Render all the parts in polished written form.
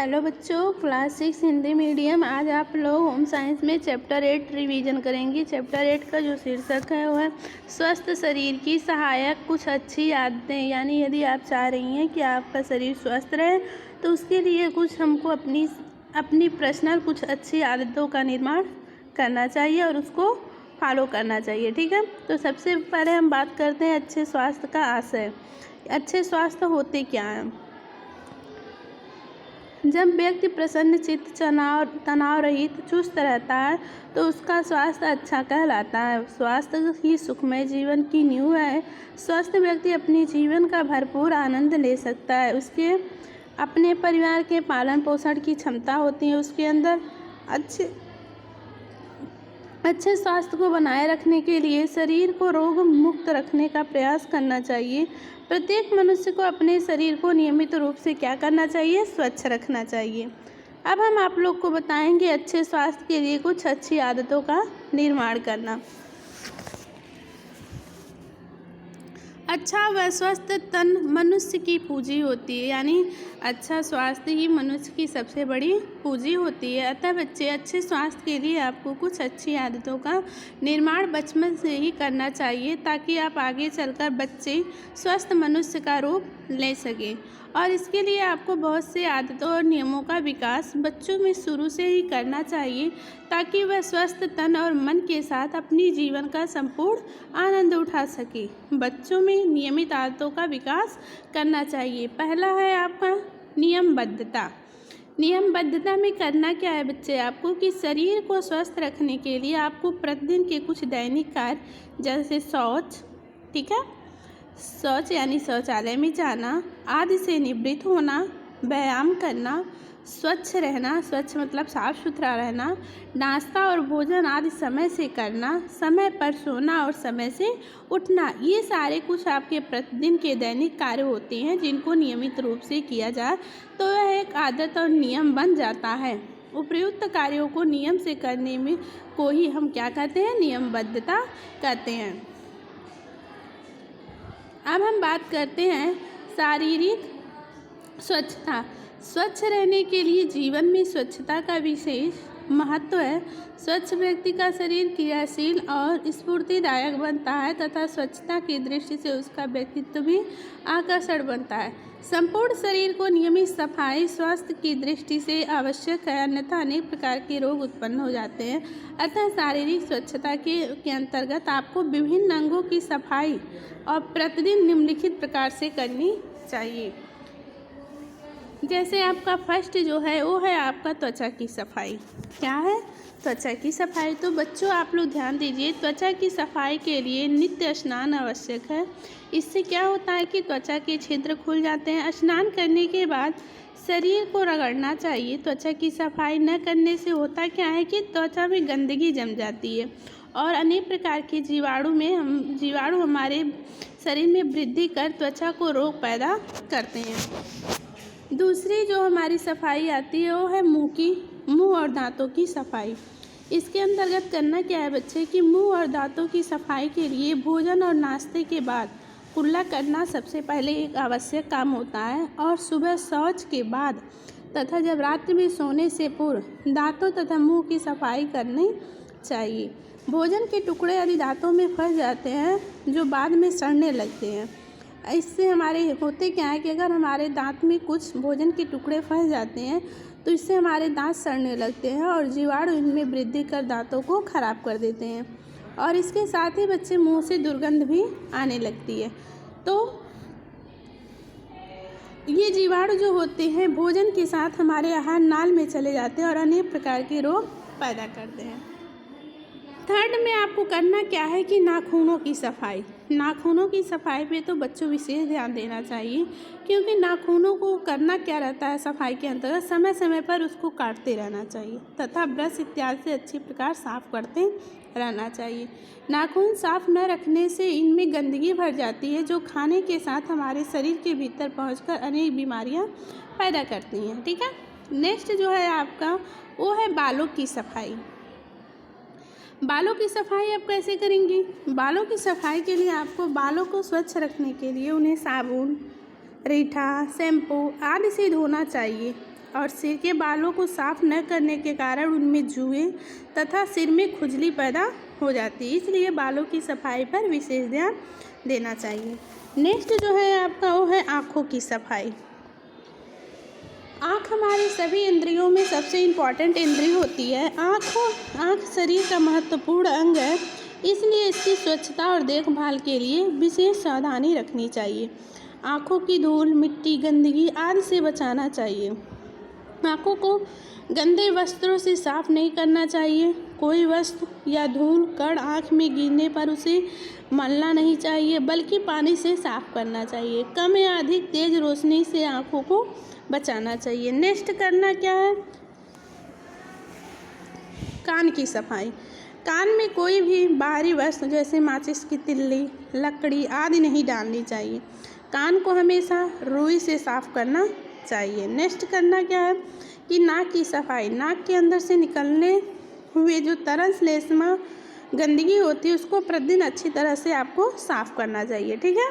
Hello बच्चों, class 6 Hindi medium. आज आप लोग होम साइंस में चैप्टर 8 रिवीजन करेंगी। चैप्टर 8 का जो शीर्षक है वो है स्वस्थ शरीर की सहायक कुछ अच्छी आदतें। यानी यदि आप चाह रही हैं कि आपका शरीर स्वस्थ रहे तो उसके लिए कुछ हमको अपनी पर्सनल कुछ अच्छी आदतों का निर्माण करना चाहिए और उसको फॉलो करना चाहिए। ठीक है, तो सबसे पहले हम बात करते हैं अच्छे स्वास्थ्य का आशय। अच्छे स्वास्थ्य होते क्या हैं? जब व्यक्ति प्रसन्न चित्त, तनाव रहित, चुस्त रहता है तो उसका स्वास्थ्य अच्छा कहलाता है। स्वास्थ्य ही सुखमय जीवन की नींव है। स्वस्थ व्यक्ति अपने जीवन का भरपूर आनंद ले सकता है। उसके अपने परिवार के पालन पोषण की क्षमता होती है। उसके अंदर अच्छे स्वास्थ्य को बनाए रखने के लिए शरीर को रोग मुक्त रखने का प्रयास करना चाहिए। प्रत्येक मनुष्य को अपने शरीर को नियमित रूप से क्या करना चाहिए? स्वच्छ रखना चाहिए। अब हम आप लोग को बताएंगे अच्छे स्वास्थ्य के लिए कुछ अच्छी आदतों का निर्माण करना। अच्छा व स्वस्थ तन मनुष्य की पूंजी होती है। यानी अच्छा स्वास्थ्य ही मनुष्य की सबसे बड़ी पूंजी होती है। अतः बच्चे, अच्छे स्वास्थ्य के लिए आपको कुछ अच्छी आदतों का निर्माण बचपन से ही करना चाहिए ताकि आप आगे चलकर बच्चे स्वस्थ मनुष्य का रूप ले सकें। और इसके लिए आपको बहुत से आदतों और नियमों का विकास बच्चों में शुरू से ही करना चाहिए ताकि वह स्वस्थ तन और मन के साथ अपनी जीवन का संपूर्ण आनंद उठा सके। बच्चों में नियमित आदतों का विकास करना चाहिए। पहला है आपका नियमबद्धता। नियमबद्धता में करना क्या है बच्चे आपको कि शरीर को स्वस्थ रखने के लिए आपको प्रतिदिन के कुछ दैनिक कार्य जैसे शौच, ठीक है, शौच यानी शौचालय में जाना आदि से निवृत्त होना, व्यायाम करना, स्वच्छ रहना, स्वच्छ मतलब साफ सुथरा रहना, नाश्ता और भोजन आदि समय से करना, समय पर सोना और समय से उठना, ये सारे कुछ आपके प्रतिदिन के दैनिक कार्य होते हैं जिनको नियमित रूप से किया जाए तो यह एक आदत और नियम बन जाता है। उपयुक्त कार्यों को नियम से करने में को ही हम क्या कहते हैं? नियमबद्धता कहते हैं। अब हम बात करते हैं शारीरिक स्वच्छता। स्वच्छ रहने के लिए जीवन में स्वच्छता का विशेष महत्व है। स्वच्छ व्यक्ति का शरीर क्रियाशील और स्फूर्तिदायक बनता है तथा स्वच्छता की दृष्टि से उसका व्यक्तित्व भी आकर्षण बनता है। संपूर्ण शरीर को नियमित सफाई स्वास्थ्य की दृष्टि से आवश्यक है, अन्यथा अनेक प्रकार के रोग उत्पन्न हो जाते हैं। अतः शारीरिक स्वच्छता के अंतर्गत आपको विभिन्न अंगों की सफाई और प्रतिदिन निम्नलिखित प्रकार से करनी चाहिए। जैसे आपका फर्स्ट जो है वो है आपका त्वचा की सफाई। क्या है? त्वचा की सफाई। तो बच्चों आप लोग ध्यान दीजिए, त्वचा की सफाई के लिए नित्य स्नान आवश्यक है। इससे क्या होता है कि त्वचा के छिद्र खुल जाते हैं। स्नान करने के बाद शरीर को रगड़ना चाहिए। त्वचा की सफाई न करने से होता क्या है कि त्वचा में गंदगी जम जाती है और अनेक प्रकार के जीवाणु हमारे शरीर में वृद्धि कर त्वचा को रोग पैदा करते हैं। दूसरी जो हमारी सफाई आती है वो है मुंह और दांतों की सफाई। इसके अंतर्गत करना क्या है बच्चे कि मुंह और दांतों की सफाई के लिए भोजन और नाश्ते के बाद कुल्ला करना सबसे पहले एक आवश्यक काम होता है और सुबह शौच के बाद तथा जब रात्रि में सोने से पूर्व दांतों तथा मुंह की सफाई करनी चाहिए। भोजन के टुकड़े यदि दांतों में फंस जाते हैं जो बाद में सड़ने लगते हैं, इससे हमारे होते क्या है कि अगर हमारे दांत में कुछ भोजन के टुकड़े फंस जाते हैं तो इससे हमारे दांत सड़ने लगते हैं और जीवाणु इनमें वृद्धि कर दांतों को खराब कर देते हैं और इसके साथ ही बच्चे मुंह से दुर्गंध भी आने लगती है। तो ये जीवाणु जो होते हैं भोजन के साथ हमारे आहार नाल में चले जाते हैं और अनेक प्रकार के रोग पैदा करते हैं। थर्ड में आपको करना क्या है कि नाखूनों की सफाई। नाखूनों की सफाई पे तो बच्चों विशेष ध्यान देना चाहिए क्योंकि नाखूनों को करना क्या रहता है सफाई के अंतर्गत समय समय पर उसको काटते रहना चाहिए तथा ब्रश इत्यादि से अच्छी प्रकार साफ करते रहना चाहिए। नाखून साफ न रखने से इनमें गंदगी भर जाती है जो खाने के साथ हमारे शरीर के भीतर पहुंचकर अनेक बीमारियां पैदा करती हैं। ठीक है, नेक्स्ट जो है आपका वो है बालों की सफाई। बालों की सफाई आप कैसे करेंगी? बालों की सफाई के लिए आपको बालों को स्वच्छ रखने के लिए उन्हें साबुन, रीठा, शैम्पू आदि से धोना चाहिए और सिर के बालों को साफ न करने के कारण उनमें जुएँ तथा सिर में खुजली पैदा हो जाती है, इसलिए बालों की सफाई पर विशेष ध्यान देना चाहिए। नेक्स्ट जो है आपका वो है आँखों की सफाई। आँख हमारे सभी इंद्रियों में सबसे इम्पॉर्टेंट इंद्रिय होती है। आँख शरीर का महत्वपूर्ण अंग है, इसलिए इसकी स्वच्छता और देखभाल के लिए विशेष सावधानी रखनी चाहिए। आँखों की धूल, मिट्टी, गंदगी आदि से बचाना चाहिए। आँखों को गंदे वस्त्रों से साफ नहीं करना चाहिए। कोई वस्तु या धूल कण आँख में गिरने पर उसे मलना नहीं चाहिए, बल्कि पानी से साफ करना चाहिए। कम या अधिक तेज रोशनी से आँखों को बचाना चाहिए। नेक्स्ट करना क्या है, कान की सफाई। कान में कोई भी बाहरी वस्तु जैसे माचिस की तिल्ली, लकड़ी आदि नहीं डालनी चाहिए। कान को हमेशा रुई से साफ करना चाहिए। नेक्स्ट करना क्या है कि नाक की सफाई। नाक के अंदर से निकलने हुए जो तरल श्लेष्मा गंदगी होती है उसको प्रतिदिन अच्छी तरह से आपको साफ करना चाहिए, ठीक है।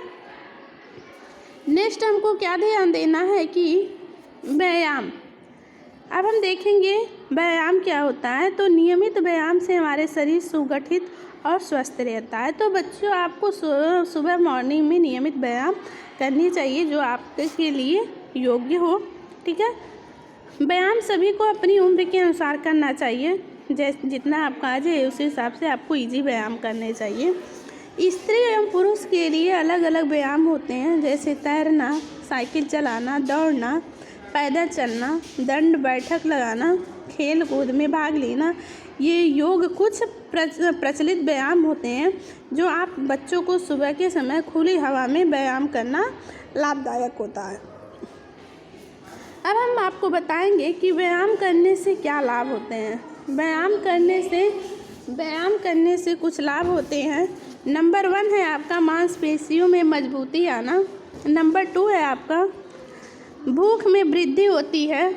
नेक्स्ट हमको क्या ध्यान देना है कि व्यायाम। अब हम देखेंगे व्यायाम क्या होता है। तो नियमित व्यायाम से हमारे शरीर सुगठित और स्वस्थ रहता है। तो बच्चों, आपको सुबह मॉर्निंग में नियमित व्यायाम करनी चाहिए जो आपके लिए योग्य हो, ठीक है। व्यायाम सभी को अपनी उम्र के अनुसार करना चाहिए। जितना आपका आज है उस हिसाब से आपको इजी व्यायाम करने चाहिए। स्त्री एवं पुरुष के लिए अलग अलग व्यायाम होते हैं, जैसे तैरना, साइकिल चलाना, दौड़ना, पैदल चलना, दंड बैठक लगाना, खेल कूद में भाग लेना। ये योग कुछ प्रचलित व्यायाम होते हैं जो आप बच्चों को सुबह के समय खुली हवा में व्यायाम करना लाभदायक होता है। अब हम आपको बताएंगे कि व्यायाम करने से क्या लाभ होते हैं। व्यायाम करने से कुछ लाभ होते हैं। नंबर 1 है आपका मांसपेशियों में मजबूती आना। नंबर 2 है आपका भूख में वृद्धि होती है,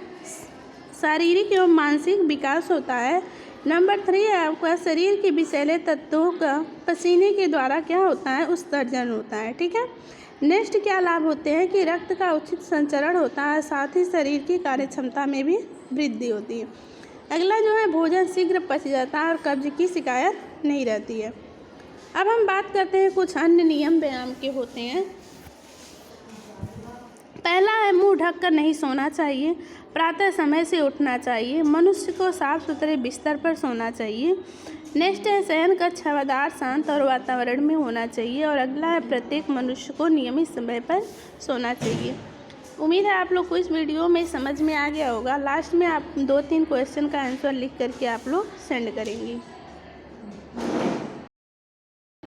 शारीरिक एवं मानसिक विकास होता है। नंबर 3 है आपका शरीर के विषैले तत्वों का पसीने के द्वारा क्या होता है, उत्सर्जन होता है, ठीक है। नेक्स्ट क्या लाभ होते हैं कि रक्त का उचित संचरण होता है, साथ ही शरीर की कार्यक्षमता में भी वृद्धि होती है। अगला जो है भोजन शीघ्र पच जाता है और कब्ज की शिकायत नहीं रहती है। अब हम बात करते हैं कुछ अन्य नियम व्यायाम के होते हैं। पहला है मुंह ढककर नहीं सोना चाहिए। प्रातः समय से उठना चाहिए। मनुष्य को साफ सुथरे बिस्तर पर सोना चाहिए। नेक्स्ट है शयन कक्ष हवादार, शांत और वातावरण में होना चाहिए। और अगला है प्रत्येक मनुष्य को नियमित समय पर सोना चाहिए। उम्मीद है आप लोग को इस वीडियो में समझ में आ गया होगा। लास्ट में आप 2-3 क्वेश्चन का आंसर लिख करके आप लोग सेंड करेंगी।